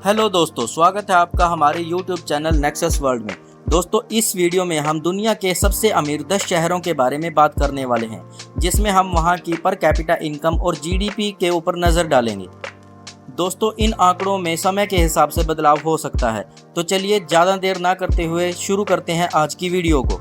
Hello दोस्तों, स्वागत है आपका हमारे YouTube चैनल नेक्सस वर्ल्ड में। दोस्तों, इस वीडियो में हम दुनिया के सबसे अमीर 10 शहरों के बारे में बात करने वाले हैं, जिसमें हम वहां की पर कैपिटा इनकम और जीडीपी के ऊपर नज़र डालेंगे। दोस्तों, इन आंकड़ों में समय के हिसाब से बदलाव हो सकता है, तो चलिए ज़्यादा देर ना करते हुए शुरू करते हैं आज की वीडियो को।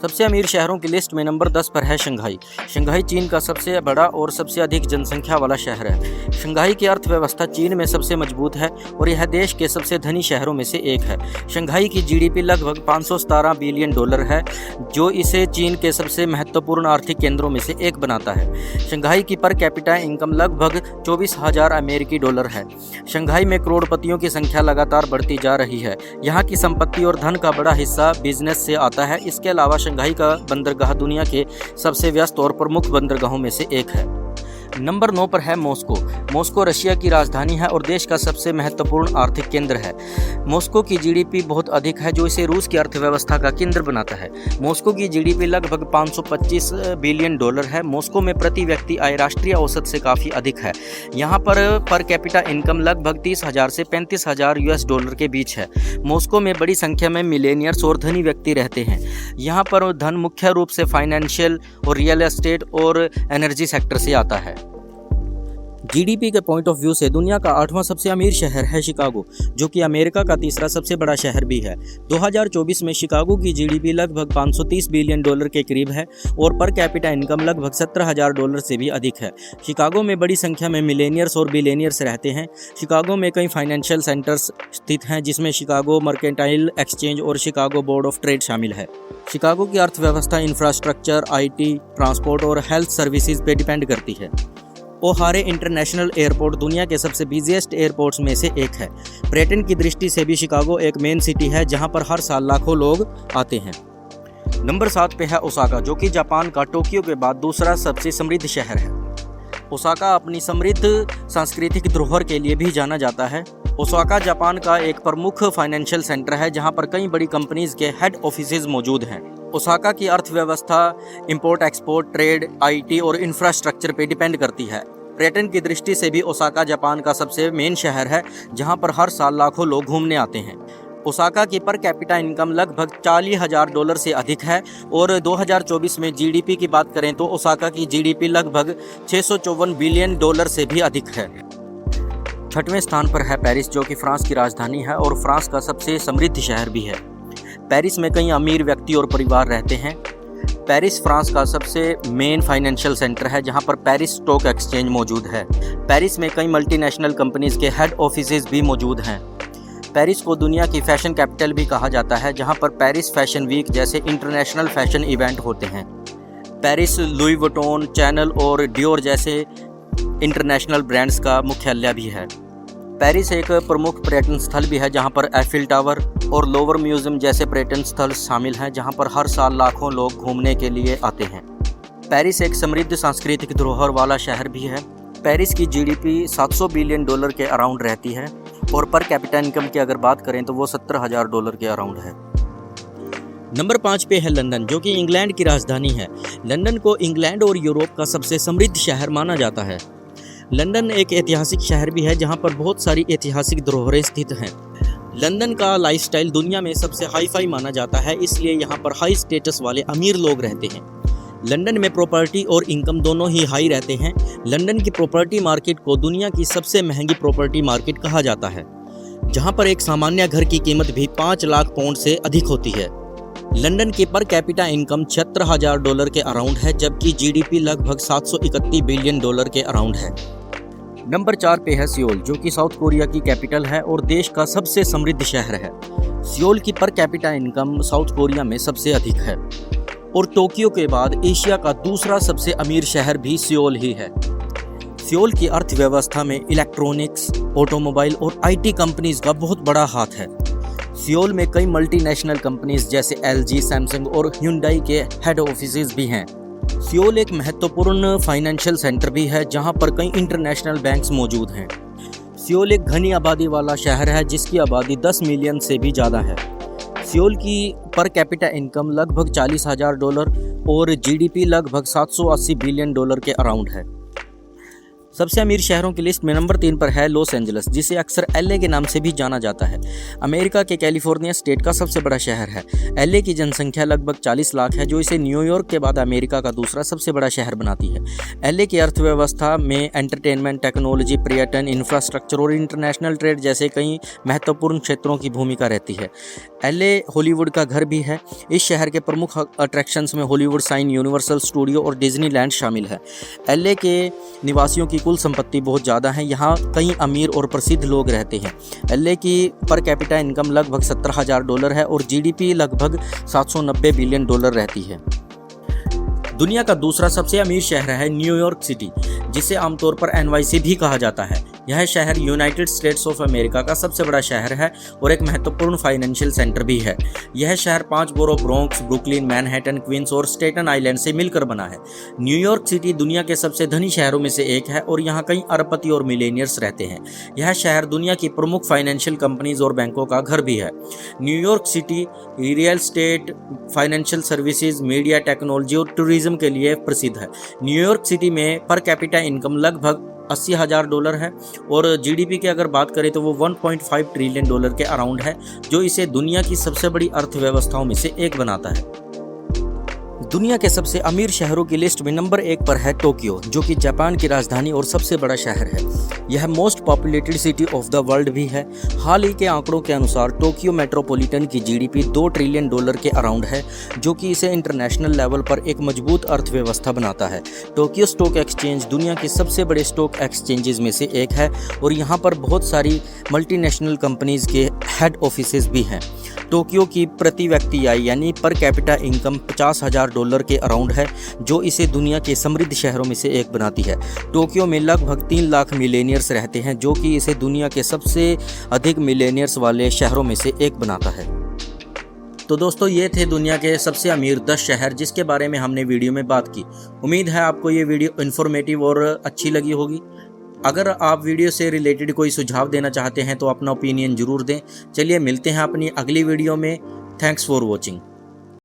सबसे अमीर शहरों की लिस्ट में नंबर 10 पर है शंघाई। शंघाई चीन का सबसे बड़ा और सबसे अधिक जनसंख्या वाला शहर है। शंघाई की अर्थव्यवस्था चीन में सबसे मजबूत है और यह देश के सबसे धनी शहरों में से एक है। शंघाई की जीडीपी लगभग 517 बिलियन डॉलर है, जो इसे चीन के सबसे महत्वपूर्ण आर्थिक केंद्रों में से एक बनाता है। शंघाई की पर कैपिटा इनकम लगभग 24,000 अमेरिकी डॉलर है। शंघाई में करोड़पतियों की संख्या लगातार बढ़ती जा रही है। यहाँ की संपत्ति और धन का बड़ा हिस्सा बिजनेस से आता है। इसके अलावा शंघाई का बंदरगाह दुनिया के सबसे व्यस्त और प्रमुख बंदरगाहों में से एक है। नंबर 9 पर है मॉस्को। मॉस्को रशिया की राजधानी है और देश का सबसे महत्वपूर्ण आर्थिक केंद्र है। मॉस्को की जीडीपी बहुत अधिक है, जो इसे रूस की अर्थव्यवस्था का केंद्र बनाता है। मॉस्को की जीडीपी लगभग 525 बिलियन डॉलर है। मॉस्को में प्रति व्यक्ति आय राष्ट्रीय औसत से काफ़ी अधिक है। यहाँ पर कैपिटा इनकम लगभग 30,000 से 35,000 यूएस डॉलर के बीच है। मॉस्को में बड़ी संख्या में मिलेनियर्स और धनी व्यक्ति रहते हैं। यहाँ पर धन मुख्य रूप से फाइनेंशियल और रियल एस्टेट और एनर्जी सेक्टर से आता है। जीडीपी के पॉइंट ऑफ व्यू से दुनिया का 8वां सबसे अमीर शहर है शिकागो, जो कि अमेरिका का तीसरा सबसे बड़ा शहर भी है। 2024 में शिकागो की जीडीपी लगभग 530 बिलियन डॉलर के करीब है और पर कैपिटा इनकम लगभग 17,000 डॉलर से भी अधिक है। शिकागो में बड़ी संख्या में मिलेनियर्स और बिलियनियर्स रहते हैं। शिकागो में कई फाइनेंशियल सेंटर्स स्थित हैं, जिसमें शिकागो मर्केंटाइल एक्सचेंज और शिकागो बोर्ड ऑफ ट्रेड शामिल है। शिकागो की अर्थव्यवस्था इंफ्रास्ट्रक्चर, आईटी, ट्रांसपोर्ट और हेल्थ सर्विसेज पे डिपेंड करती है। ओहारे इंटरनेशनल एयरपोर्ट दुनिया के सबसे बिजिएस्ट एयरपोर्ट्स में से एक है। पर्यटन की दृष्टि से भी शिकागो एक मेन सिटी है, जहां पर हर साल लाखों लोग आते हैं। नंबर 7 पे है ओसाका, जो कि जापान का टोक्यो के बाद दूसरा सबसे समृद्ध शहर है। ओसाका अपनी समृद्ध सांस्कृतिक धरोहर के लिए भी जाना जाता है। ओसाका जापान का एक प्रमुख फाइनेंशियल सेंटर है, जहां पर कई बड़ी कंपनीज के हेड ऑफिसेज मौजूद हैं। ओसाका की अर्थव्यवस्था इंपोर्ट एक्सपोर्ट, ट्रेड, आईटी और इंफ्रास्ट्रक्चर पे डिपेंड करती है। पर्यटन की दृष्टि से भी ओसाका जापान का सबसे मेन शहर है, जहां पर हर साल लाखों लोग घूमने आते हैं। ओसाका की पर कैपिटा इनकम लगभग 40,000 डॉलर से अधिक है और 2024 में जीडीपी की बात करें तो ओसाका की जीडीपी लगभग 654 बिलियन डॉलर से भी अधिक है। 6वें स्थान पर है पेरिस, जो कि फ्रांस की राजधानी है और फ्रांस का सबसे समृद्ध शहर भी है। पेरिस में कई अमीर व्यक्ति और परिवार रहते हैं। पेरिस फ्रांस का सबसे मेन फाइनेंशियल सेंटर है, जहां पर पेरिस स्टॉक एक्सचेंज मौजूद है। पेरिस में कई मल्टीनेशनल कंपनीज के हेड ऑफिसेज भी मौजूद हैं। पेरिस को दुनिया की फैशन कैपिटल भी कहा जाता है, जहां पर पेरिस फैशन वीक जैसे इंटरनेशनल फैशन इवेंट होते हैं। पेरिस लुई वुइटन, चैनल और डियोर जैसे इंटरनेशनल ब्रांड्स का मुख्यालय भी है। पेरिस एक प्रमुख पर्यटन स्थल भी है, जहां पर एफिल टावर और लोवर म्यूजियम जैसे पर्यटन स्थल शामिल हैं, जहां पर हर साल लाखों लोग घूमने के लिए आते हैं। पेरिस एक समृद्ध सांस्कृतिक धरोहर वाला शहर भी है। पेरिस की जीडीपी 700 बिलियन डॉलर के अराउंड रहती है और पर कैपिटा इनकम की अगर बात करें तो वो 17,000 डॉलर के अराउंड है। नंबर 5 पे है लंदन, जो कि इंग्लैंड की राजधानी है। लंदन को इंग्लैंड और यूरोप का सबसे समृद्ध शहर माना जाता है। लंदन एक ऐतिहासिक शहर भी है, जहां पर बहुत सारी ऐतिहासिक धरोहरें स्थित हैं। लंदन का लाइफस्टाइल दुनिया में सबसे हाई-फाई माना जाता है, इसलिए यहाँ पर हाई स्टेटस वाले अमीर लोग रहते हैं। लंदन में प्रॉपर्टी और इनकम दोनों ही हाई रहते हैं। लंदन की प्रॉपर्टी मार्केट को दुनिया की सबसे महंगी प्रॉपर्टी मार्केट कहा जाता है, जहाँ पर एक सामान्य घर की कीमत भी 5 लाख पाउंड से अधिक होती है। लंदन की पर कैपिटा इनकम 76,000 डॉलर के अराउंड है, जबकि जीडीपी लगभग 731 बिलियन डॉलर के अराउंड है। नंबर 4 पे है सियोल, जो कि साउथ कोरिया की कैपिटल है और देश का सबसे समृद्ध शहर है। सियोल की per capita income south Korea में सबसे अधिक है और टोक्यो के बाद एशिया का दूसरा सबसे अमीर शहर भी सियोल ही है। सियोल की अर्थव्यवस्था में इलेक्ट्रॉनिक्स, ऑटोमोबाइल और आईटी कंपनीज का बहुत बड़ा हाथ है। सियोल में कई मल्टीनेशनल कंपनीज जैसे एलजी, सैमसंग और ह्यूंडई के हेड ऑफिसेज भी हैं। सियोल एक महत्वपूर्ण फाइनेंशियल सेंटर भी है, जहां पर कई इंटरनेशनल बैंक्स मौजूद हैं। सियोल एक घनी आबादी वाला शहर है, जिसकी आबादी 10 मिलियन से भी ज़्यादा है। सियोल की पर कैपिटा इनकम लगभग 40,000 डॉलर और जीडीपी लगभग 780 बिलियन डॉलर के अराउंड है। सबसे अमीर शहरों की लिस्ट में नंबर 3 पर है लॉस एंजल्स, जिसे अक्सर एलए के नाम से भी जाना जाता है। अमेरिका के कैलिफोर्निया स्टेट का सबसे बड़ा शहर है। एलए की जनसंख्या लगभग 40 लाख है, जो इसे न्यूयॉर्क के बाद अमेरिका का दूसरा सबसे बड़ा शहर बनाती है। एलए की अर्थव्यवस्था में एंटरटेनमेंट, टेक्नोलॉजी, पर्यटन, इंफ्रास्ट्रक्चर और इंटरनेशनल ट्रेड जैसे कई महत्वपूर्ण क्षेत्रों की भूमिका रहती है। एलए हॉलीवुड का घर भी है। इस शहर के प्रमुख अट्रैक्शंस में हॉलीवुड साइन, यूनिवर्सल स्टूडियो और डिज्नीलैंड शामिल है। एलए के निवासियों की कुल संपत्ति बहुत ज़्यादा है। यहाँ कई अमीर और प्रसिद्ध लोग रहते हैं। एलए की पर कैपिटा इनकम लगभग $17,000 है और जीडीपी लगभग $790 बिलियन रहती है। दुनिया का दूसरा सबसे अमीर शहर है न्यूयॉर्क सिटी, जिसे आमतौर पर NYC भी कहा जाता है। यह शहर यूनाइटेड स्टेट्स ऑफ अमेरिका का सबसे बड़ा शहर है और एक महत्वपूर्ण फाइनेंशियल सेंटर भी है। यह शहर 5 बोरो, ब्रोंक्स, ब्रुकलिन, मैनहट्टन, क्वींस और स्टेटन आइलैंड से मिलकर बना है। न्यूयॉर्क सिटी दुनिया के सबसे धनी शहरों में से एक है और यहाँ कई अरबपति और मिलेनियर्स रहते हैं। यह शहर दुनिया की प्रमुख फाइनेंशियल कंपनीज और बैंकों का घर भी है। New York city real estate, financial services, media, technology और टूरिज्म के लिए प्रसिद्ध है। न्यूयॉर्क सिटी में पर कैपिटा इनकम लगभग $80,000 है और जीडीपी की अगर बात करें तो वो $1.5 ट्रिलियन के अराउंड है, जो इसे दुनिया की सबसे बड़ी अर्थव्यवस्थाओं में से एक बनाता है। दुनिया के सबसे अमीर शहरों की लिस्ट में नंबर 1 पर है टोक्यो, जो कि जापान की राजधानी और सबसे बड़ा शहर है। यह most populated city of the world भी है। हाल ही के आंकड़ों के अनुसार टोक्यो मेट्रोपॉलिटन की जीडीपी $2 ट्रिलियन के अराउंड है, जो कि इसे इंटरनेशनल लेवल पर एक मजबूत अर्थव्यवस्था बनाता है। टोक्यो स्टॉक एक्सचेंज दुनिया के सबसे बड़े स्टॉक एक्सचेंजेस में से एक है और यहाँ पर बहुत सारी मल्टीनेशनल कंपनीज के हेड ऑफिसेज भी हैं। टोक्यो की प्रति व्यक्ति आय यानी पर कैपिटा इनकम $50,000 के अराउंड है, जो इसे दुनिया के समृद्ध शहरों में से एक बनाती है। टोक्यो में लगभग 3 लाख मिलेनियर्स रहते हैं, जो कि इसे दुनिया के सबसे अधिक मिलेनियर्स वाले शहरों में से एक बनाता है। तो दोस्तों, ये थे दुनिया के सबसे अमीर 10 शहर जिसके बारे में हमने वीडियो में बात की। उम्मीद है आपको ये वीडियो इन्फॉर्मेटिव और अच्छी लगी होगी। अगर आप वीडियो से रिलेटेड कोई सुझाव देना चाहते हैं तो अपना ओपिनियन जरूर दें। चलिए मिलते हैं अपनी अगली वीडियो में। Thanks for watching.